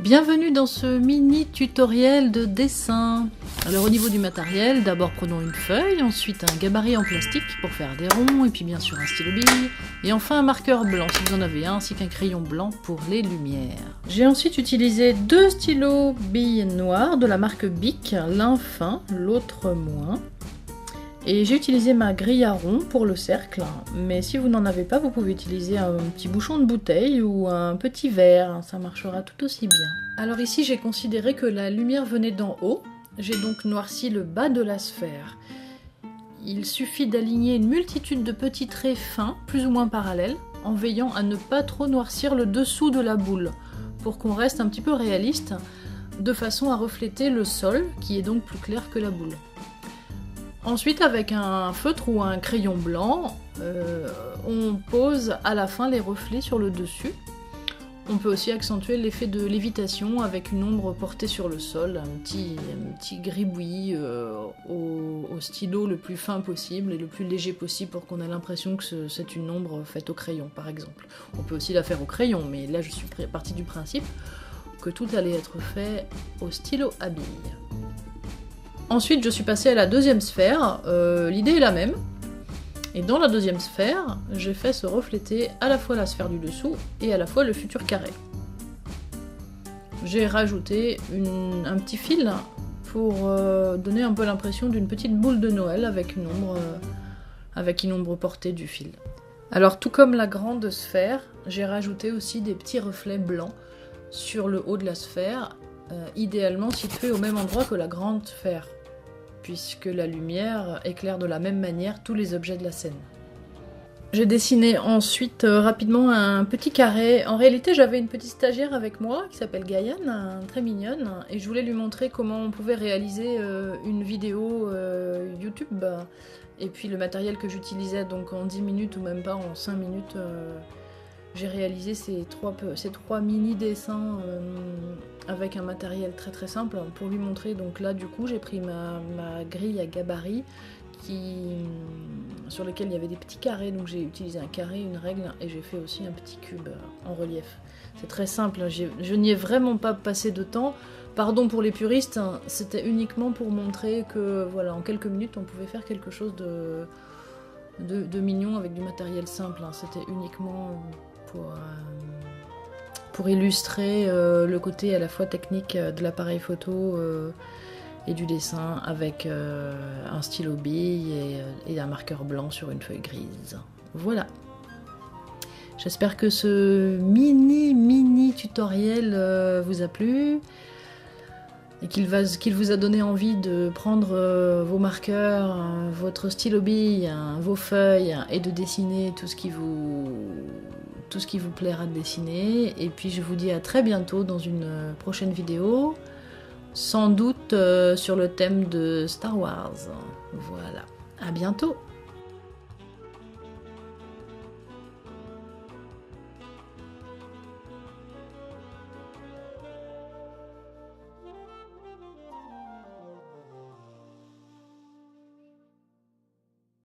Bienvenue dans ce mini tutoriel de dessin. Alors au niveau du matériel, d'abord prenons une feuille, ensuite un gabarit en plastique pour faire des ronds, et puis bien sûr un stylo bille, et enfin un marqueur blanc si vous en avez un, ainsi qu'un crayon blanc pour les lumières. J'ai ensuite utilisé deux stylos billes noirs de la marque Bic, l'un fin, l'autre moins. Et j'ai utilisé ma grille à rond pour le cercle, mais si vous n'en avez pas, vous pouvez utiliser un petit bouchon de bouteille ou un petit verre, ça marchera tout aussi bien. Alors ici, j'ai considéré que la lumière venait d'en haut, j'ai donc noirci le bas de la sphère. Il suffit d'aligner une multitude de petits traits fins, plus ou moins parallèles, en veillant à ne pas trop noircir le dessous de la boule, pour qu'on reste un petit peu réaliste, de façon à refléter le sol, qui est donc plus clair que la boule. Ensuite, avec un feutre ou un crayon blanc, on pose à la fin les reflets sur le dessus. On peut aussi accentuer l'effet de lévitation avec une ombre portée sur le sol, un petit gribouillis au stylo le plus fin possible et le plus léger possible pour qu'on ait l'impression que c'est une ombre faite au crayon, par exemple. On peut aussi la faire au crayon, mais là je suis partie du principe que tout allait être fait au stylo à billes. Ensuite, je suis passée à la deuxième sphère, l'idée est la même. Et dans la deuxième sphère, j'ai fait se refléter à la fois la sphère du dessous et à la fois le futur carré. J'ai rajouté un petit fil pour donner un peu l'impression d'une petite boule de Noël avec une ombre portée du fil. Alors tout comme la grande sphère, j'ai rajouté aussi des petits reflets blancs sur le haut de la sphère, idéalement situés au même endroit que la grande sphère, puisque la lumière éclaire de la même manière tous les objets de la scène. J'ai dessiné ensuite rapidement un petit carré. En réalité, j'avais une petite stagiaire avec moi qui s'appelle Gaïane, très mignonne, et je voulais lui montrer comment on pouvait réaliser une vidéo YouTube. Et puis le matériel que j'utilisais, donc en 10 minutes ou même pas en 5 minutes, j'ai réalisé ces trois mini dessins avec un matériel très très simple pour lui montrer. Donc là du coup j'ai pris ma grille à gabarit sur lequel il y avait des petits carrés, donc j'ai utilisé un carré, une règle, et j'ai fait aussi un petit cube en relief. C'est très simple, je n'y ai vraiment pas passé de temps. Pardon pour les puristes, hein, c'était uniquement pour montrer que voilà, en quelques minutes on pouvait faire quelque chose de mignon avec du matériel simple, hein. C'était uniquement pour illustrer le côté à la fois technique de l'appareil photo et du dessin avec un stylo bille et un marqueur blanc sur une feuille grise. Voilà. J'espère que ce mini tutoriel vous a plu et qu'il vous a donné envie de prendre vos marqueurs, votre stylo bille, vos feuilles et de dessiner tout ce qui vous plaira de dessiner. Et puis je vous dis à très bientôt dans une prochaine vidéo, sans doute sur le thème de Star Wars. Voilà, à bientôt!